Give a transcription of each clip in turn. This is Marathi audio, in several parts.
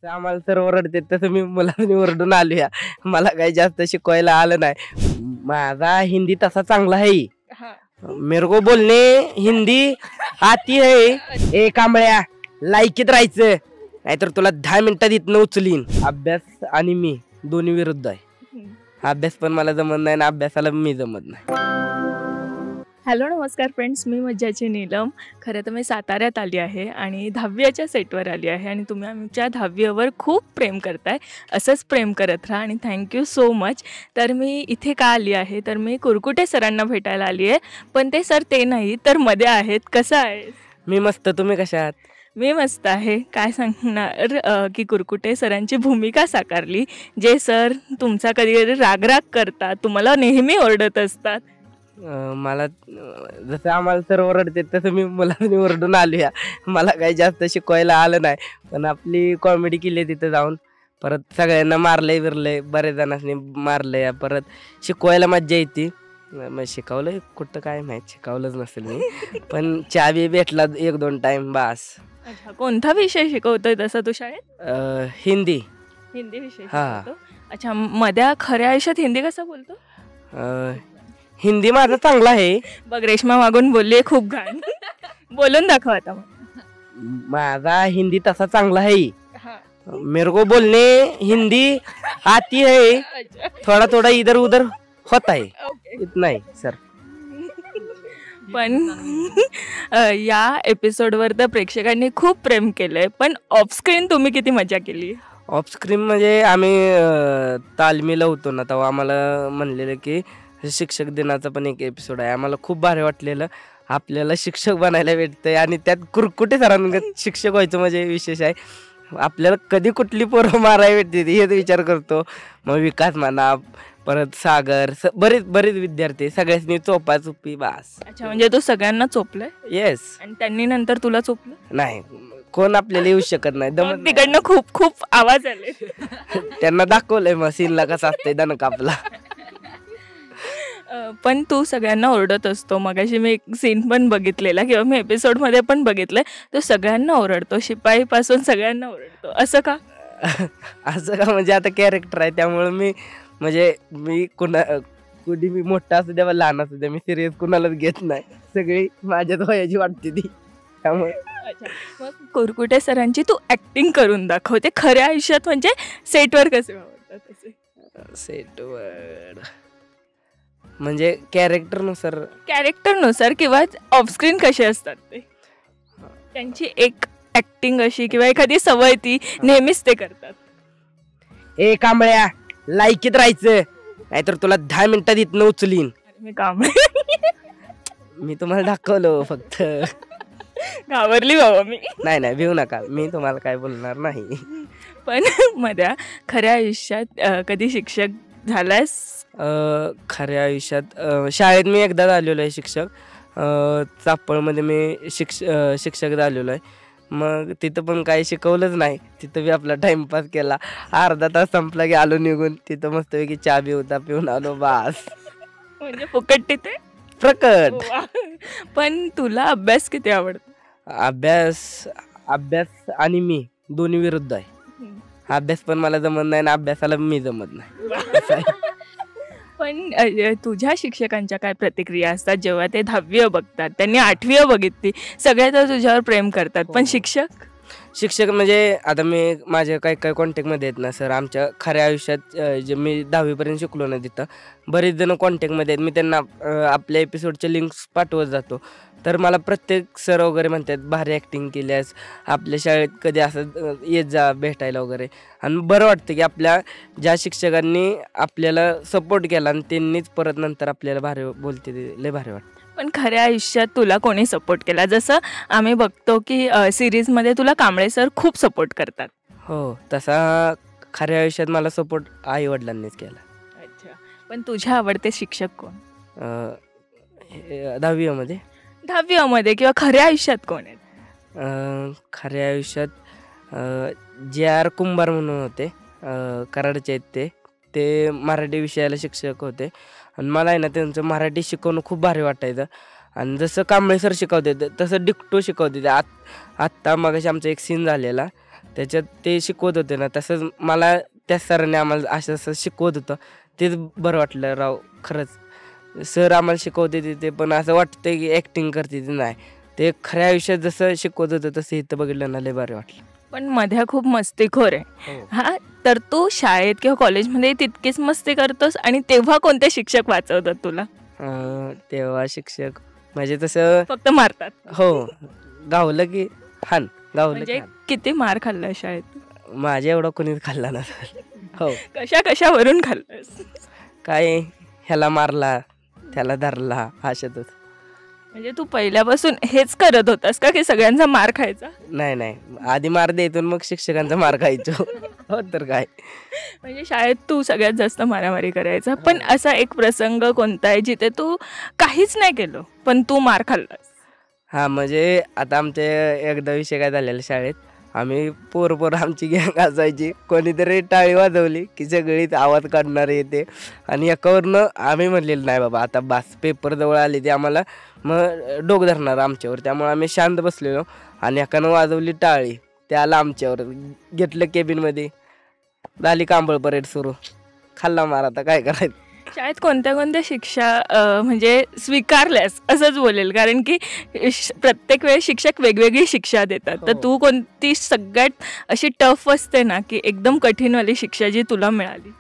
आम्हाला सर ओरडते तसं मी मुलांनी ओरडून आलो या. मला काही जास्त शिकवायला आलं नाही. माझा हिंदी तसा चांगला आहे. मेरे को बोलणे हिंदी आती है. ए कांबळ्या लायकीत राहायचं नाहीतर तुला 10 मिनिटात इथनं उचलीन. अभ्यास आणि मी दोन्ही विरुद्ध आहे. अभ्यास पण मला जमत नाही आणि अभ्यासाला मी जमत नाही. हॅलो नमस्कार फ्रेंड्स, मी मज्जाची नीलम. खरं तर मी साताऱ्यात आली आहे आणि 10वीच्या सेटवर आली आहे आणि तुम्ही आमच्या 10वीवर खूप प्रेम करताय. असंच प्रेम करत राहा आणि थँक्यू सो मच. तर मी इथे का आली आहे तर मी कुरकुटे सरांना भेटायला आली आहे. पण ते सर ते नाही तर मध्ये आहेत. कसं आहे? मी मस्त. तुम्ही कशा आहात? मी मस्त आहे. काय सांगणार की कुरकुटे सरांची भूमिका साकारली. जे सर तुमचा कधी कधी रागराग करतात, तुम्हाला नेहमी ओरडत असतात. मला जसं आम्हाला सर ओरडते तसं मी मुलांनी ओरडून आलो या. मला काही जास्त शिकवायला आलं नाही, पण आपली कॉमेडी केली तिथं जाऊन. परत सगळ्यांना मारलंय बिरलंय, बरेच जणांनी मारलंय. परत शिकवायला मज्जा येते. मग शिकवलं कुठं काय माहीत, शिकवलंच नसेल मी. पण चहा बी भेटला 1-2 टाइम बास. अच्छा, कोणता विषय शिकवतोय तसं तू शाळेत? हिंदी. हिंदी विषय हां. शिकवतो. अच्छा, मध्ये खऱ्या आयुष्यात हिंदी कसं बोलतो? हिंदी माझा चांगला आहे. बघ, रेश्मा मागून बोलली खूप घाण. बोलून दाखव आता. माझा हिंदी तसा चांगला आहे. हां. मेरे को बोलने हिंदी आती है. थोड़ा थोड़ा इधर उधर होता है. ओके. इतना ही सर. पण या एपिसोडवर तर प्रेक्षकांनी खूप प्रेम केलंय, पण ऑफस्क्रीन तुम्ही किती मजा केली? ऑफस्क्रीन म्हणजे आम्ही तालमीला होतो ना, तेव्हा आम्हाला म्हणलेलं की शिक्षक दिनाचा पण एक एपिसोड आहे. आम्हाला खूप भारी वाटलेलं. आपल्याला शिक्षक बनायला भेटतंय आणि त्यात कुरकुटे सरांगत शिक्षक व्हायचं म्हणजे विशेष आहे. आपल्याला कधी कुठली पोरं मारायला भेटते हेच विचार करतो. मग विकास म्हणा, परत सागर, बरेच विद्यार्थी, सगळ्यांनी चोपाचोपी बास. अच्छा, म्हणजे तू सगळ्यांना चोपलंय? येस. आणि त्यांनी नंतर तुला चोपलं? नाही, कोण आपल्याला येऊ शकत नाही. मग तिकडनं खूप खूप आवाज आले. त्यांना दाखवलंय मग सीनला कसं असतंय दणक आपला. पण तू सगळ्यांना ओरडत असतो. मगाशी मी एक सीन पण बघितलेला किंवा मी एपिसोडमध्ये पण बघितलंय. तो सगळ्यांना ओरडतो, शिपाईपासून सगळ्यांना ओरडतो. असं का? असं का म्हणजे आता कॅरेक्टर आहे त्यामुळे मी कुणी मी मोठा असू द्या लहान असू द्या, मी सिरियस कुणालाच घेत नाही. सगळी माझ्याच वयाची वाटते ती, त्यामुळे. अच्छा, मग कुरकुटे सरांची तू ऍक्टिंग करून दाखवते खऱ्या आयुष्यात, म्हणजे सेटवर कसे वावरतात तसे? सेटवर म्हणजे कॅरेक्टरनुसार किंवा ऑफस्क्रीन कसे असतात ते, त्यांची एक ऍक्टिंग अशी किंवा एखादी सवय ती नेहमीच ते करतात. ए कांबळ्या लायकीत राहायचं नाहीतर तुला 10 मिनिटात इथनं उचलीन. मी काम मी तुम्हाला दाखवलं फक्त. घाबरली बाबा मी. नाही भिऊ नका, मी तुम्हाला काय बोलणार नाही. पण मध्ये खऱ्या आयुष्यात कधी शिक्षक झालास? खऱ्या आयुष्यात शाळेत मी एकदा झालेलो आहे शिक्षक. चापळमध्ये मी शिक्षक झालेलो आहे. मग तिथं पण काही शिकवलंच नाही. तिथं मी आपला टाइमपास केला. अर्धा तास संपला की आलो निघून. तिथं मस्तपैकी चहा बी होता, पिऊन आलो बास. म्हणजे फुकट तिथे प्रकट. पण तुला अभ्यास किती आवडतो? अभ्यास आणि मी दोन्ही विरुद्ध आहे. अभ्यास पण मला जमत नाही आणि अभ्यासाला मी जमत नाही. पण तुझ्या शिक्षकांच्या काय प्रतिक्रिया असतात जेव्हा ते 10वी बघतात? त्यांनी 8वी बघितली, सगळे तर तुझ्यावर प्रेम करतात. पण शिक्षक म्हणजे आता मी माझ्या काही कॉन्टॅक्टमध्ये आहेत ना सर. आमच्या खऱ्या आयुष्यात जे मी 10वीपर्यंत शिकलो ना, तिथं बरेच जण कॉन्टॅक्टमध्ये आहेत. मी त्यांना आपल्या एपिसोडच्या लिंक्स पाठवत जातो. तर मला प्रत्येक सर वगैरे म्हणतात भारी ॲक्टिंग केल्यास, आपल्या शाळेत कधी असं येत जा भेटायला वगैरे. आणि बरं वाटतं की आपल्या ज्या शिक्षकांनी आपल्याला सपोर्ट केला आणि त्यांनीच परत नंतर आपल्याला भारी बोलते, लय भारी वाटतं. पण खऱ्या आयुष्यात तुला कोणी सपोर्ट केला? जसं आम्ही बघतो की सिरीजमध्ये तुला कांबळे सर खूप सपोर्ट करतात. हो, तसा खऱ्या आयुष्यात मला सपोर्ट आई वडिलांनीच केला. अच्छा, पण तुझे आवडते शिक्षक कोण? 10वीमध्ये किंवा खऱ्या आयुष्यात कोण आहेत? खऱ्या आयुष्यात JR कुंभार म्हणून होते, कराडचे आहेत. ते मराठी विषयाला शिक्षक होते आणि मला आहे ना त्यांचं मराठी शिकवणं खूप भारी वाटायचं. आणि जसं कांबळे सर शिकवते तसं डिक्टो शिकवते. आत्ता मगाशी आमचा एक सीन झालेला त्याच्यात ते शिकवत होते ना, तसंच मला त्या सरांनी आम्हाला असं असं शिकवत होतं. तेच बरं वाटलं राव खरंच. सर आम्हाला शिकवते ते पण असं वाटतं की ॲक्टिंग करते ते नाही. ते खऱ्या आयुष्यात जसं शिकवत होतं तसं इथं बघितलं ना, लय भारी वाटलं. पण मध्या खूप मस्तीखोर आहे. हां, तर तू शाळेत किंवा कॉलेजमध्ये तितकीच मस्ती करतोस आणि तेव्हा कोणते शिक्षक वाचवतात तुला? तेव्हा शिक्षक म्हणजे तसं फक्त मारतात? हो, गावलं की गावलं म्हणजे की किती मार खाल्लाय शाळेत? माझ्या एवढा कोणीच खाल्ला नसेल. हो, कशावरून खाल्लास? काय ह्याला मारला, त्याला धरला अशातच. म्हणजे तू पहिल्यापासून हेच करत होतास का की सगळ्यांचा मार खायचा? नाही, आधी मार द्यायचो मग शिक्षकांचा मार खायचो. हो तर काय. म्हणजे शाळेत तू सगळ्यात जास्त मारामारी करायचा. पण असा एक प्रसंग कोणता आहे जिथे तू काहीच नाही केलं पण तू मार खाल्लास? म्हणजे आता आमच्या एकदा विषय काय झालेला शाळेत. आम्ही पोरं आमची गँग असायची. कोणीतरी टाळी वाजवली की सगळीच आवाज काढणारे येते आणि एकावरनं आम्ही म्हणलेलं नाही बाबा आता बास, पेपर जवळ आले ते आम्हाला मग डोक धरणार आमच्यावर. त्यामुळे आम्ही शांत बसलेलो आणि एकानं वाजवली टाळी, त्याला आमच्यावर घेतलं केबिनमध्ये. झाली कांबळ परेड सुरू. खाल्ला मार, आता काय करायचं. शाळेत कोणत्या शिक्षा म्हणजे स्वीकारल्यास असंच बोलेल, कारण की प्रत्येक वेळेस शिक्षक वेगवेगळी शिक्षा देतात. तर तू कोणती सगळ्यात अशी टफ असते ना की एकदम कठीणवाली शिक्षा जी तुला मिळाली?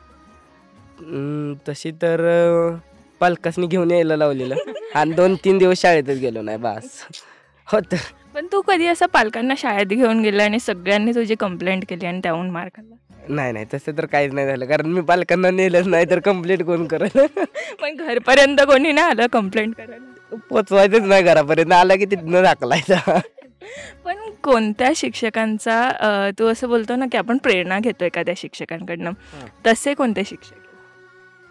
तशी तर पालकासनी घेऊन यायला लावलेलं आणि 2-3 दिवस शाळेतच गेलो नाही बास. होतं. पण तू कधी असं पालकांना शाळेत घेऊन गेला आणि सगळ्यांनी तुझी कंप्लेंट केली आणि त्याहून मार खाल्ला? नाही तसं तर काहीच नाही झालं, कारण मी पालकांना नेलंच नाही तर कंप्लेंट कोण करेल. पण घरपर्यंत कोणी नाही आलं कंप्लेंट करायला? पोचवायचंच नाही घरापर्यंत, आला की तिथनं दाखलायचा. पण कोणत्या शिक्षकांचा तू असं बोलतो ना की आपण प्रेरणा घेतो एखाद्या शिक्षकांकडनं, तसे कोणते शिक्षक?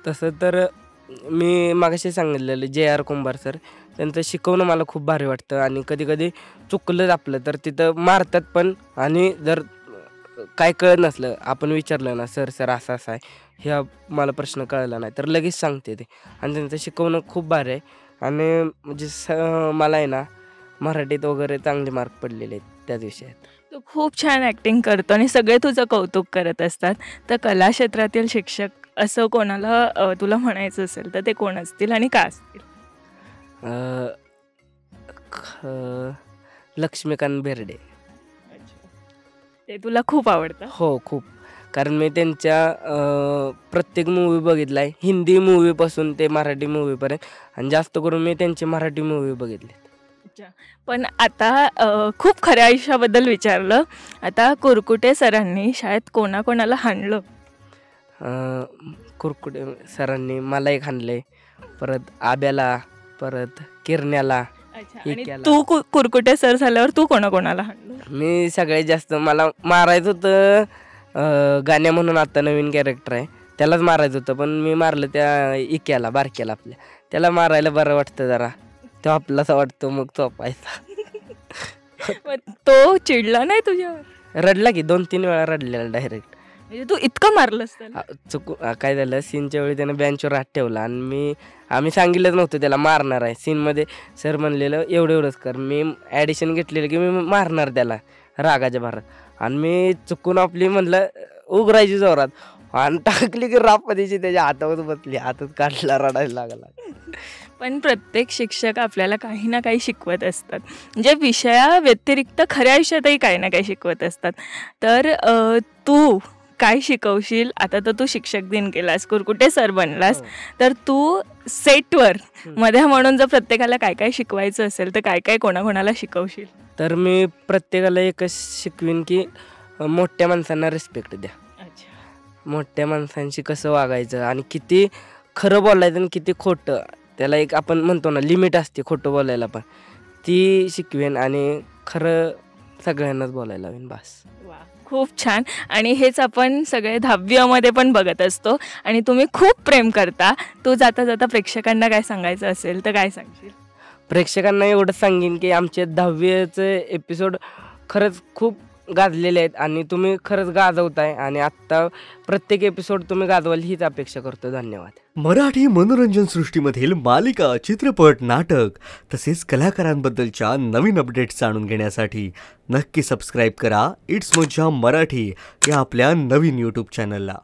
तसं तर मी मागाशी सांगितलेलं J.R. कुंभार सर, त्यांचं शिकवणं मला खूप भारी वाटतं. आणि कधी चुकलं आपलं तर तिथं मारतात पण, आणि जर काय कळत नसलं आपण विचारलं ना, सर असं आहे, ह्या मला प्रश्न कळला नाही तर लगेच सांगते ते. आणि त्यांचं शिकवणं खूप भारी आहे. आणि म्हणजे मला आहे ना मराठीत वगैरे चांगले मार्क पडलेले आहेत त्याच विषयात. तू खूप छान ॲक्टिंग करतो आणि सगळे तुझं कौतुक करत असतात. तर कला क्षेत्रातील शिक्षक असं कोणाला तुला म्हणायचं असेल तर ते कोण असतील आणि का असतील? लक्ष्मीकांत बेर्डे. ते तुला खूप आवडतं? हो, खूप. कारण मी त्यांच्या प्रत्येक मूवी बघितला आहे, हिंदी मूवीपासून ते मराठी मूवीपर्यंत, आणि जास्त करून मी त्यांचे मराठी मूवी बघितले. पण आता खूप खऱ्या आयुष्याबद्दल विचारलं. आता कुरकुटे सरांनी शाळेत कोणाकोणाला हाणलं? कुरकुटे सरांनी मला एक हाणलंय, परत आब्याला, परत किरण्याला. आणि तू कुरकुटे सर झाल्यावर तू कोणाकोणाला हाणलं? मी सगळ्यात जास्त मला मारायचं होतं गाण्या म्हणून आता नवीन कॅरेक्टर आहे, त्यालाच मारायचं होतं. पण मी मारलं त्या इक्याला, बारक्याला आपल्या. त्याला मारायला बरं वाटतं जरा, तो आपलासा वाटतो मग तो पाहायचा. तो चिडला नाही तुझ्यावर? रडला की 2-3 वेळा रडलेला डायरेक्ट. म्हणजे तू इतकं मारलंस त्याला? काय झालं, सीनच्या वेळी त्यानं बेंचवर हात ठेवला आणि आम्ही सांगितलंच नव्हतं त्याला मारणार आहे. सीनमध्ये सर म्हणलेलं एवढंच कर, मी ॲडिशन घेतलेलं की मी मारणार त्याला रागाच्या भरात, आणि मी चुकून आपली म्हणलं उघडायची जोरात आणि टाकली की रापादीची त्याच्या हातावर बसली, हातात काढला, रडायला लागला. पण प्रत्येक शिक्षक आपल्याला काही ना काही शिकवत असतात, म्हणजे विषया व्यतिरिक्त खऱ्या आयुष्यातही काही ना काही शिकवत असतात. तर तू काय शिकवशील? आता तर तू शिक्षक दिन केलास, कुरकुटे सर बनलास, तर तू सेटवर मध्ये म्हणून जर प्रत्येकाला काय काय शिकवायचं असेल तर काय काय कोणाकोणाला शिकवशील? तर मी प्रत्येकाला एकच शिकवीन की मोठ्या माणसांना रिस्पेक्ट द्या. मोठ्या माणसांशी कसं वागायचं आणि किती खरं बोलायचं आणि किती खोटं, त्याला एक आपण म्हणतो ना लिमिट असते खोटं बोलायला, पण ती शिकवेन आणि खरं सगळ्यांनाच बोलायला हवीन बास. खूप छान. आणि हेच आपण सगळे 10वीमध्ये पण बघत असतो आणि तुम्ही खूप प्रेम करता. तू जाता जाता प्रेक्षकांना काय सांगायचं असेल तर काय सांगशील? प्रेक्षकांना एवढं सांगेन की आमचे 10वीचे एपिसोड खरंच खूप गाजलेले आहेत आणि तुम्ही खरंच गाजवताय आणि आत्ता प्रत्येक एपिसोड तुम्ही गाजवाल हीच अपेक्षा करतो. धन्यवाद. मराठी मनोरंजन सृष्टीमधील मालिका, चित्रपट, नाटक तसेच कलाकारांबद्दलच्या नवीन अपडेट्स जाणून घेण्यासाठी नक्की सबस्क्राईब करा इट्स मज्जा मराठी या आपल्या नवीन यूट्यूब चॅनलला.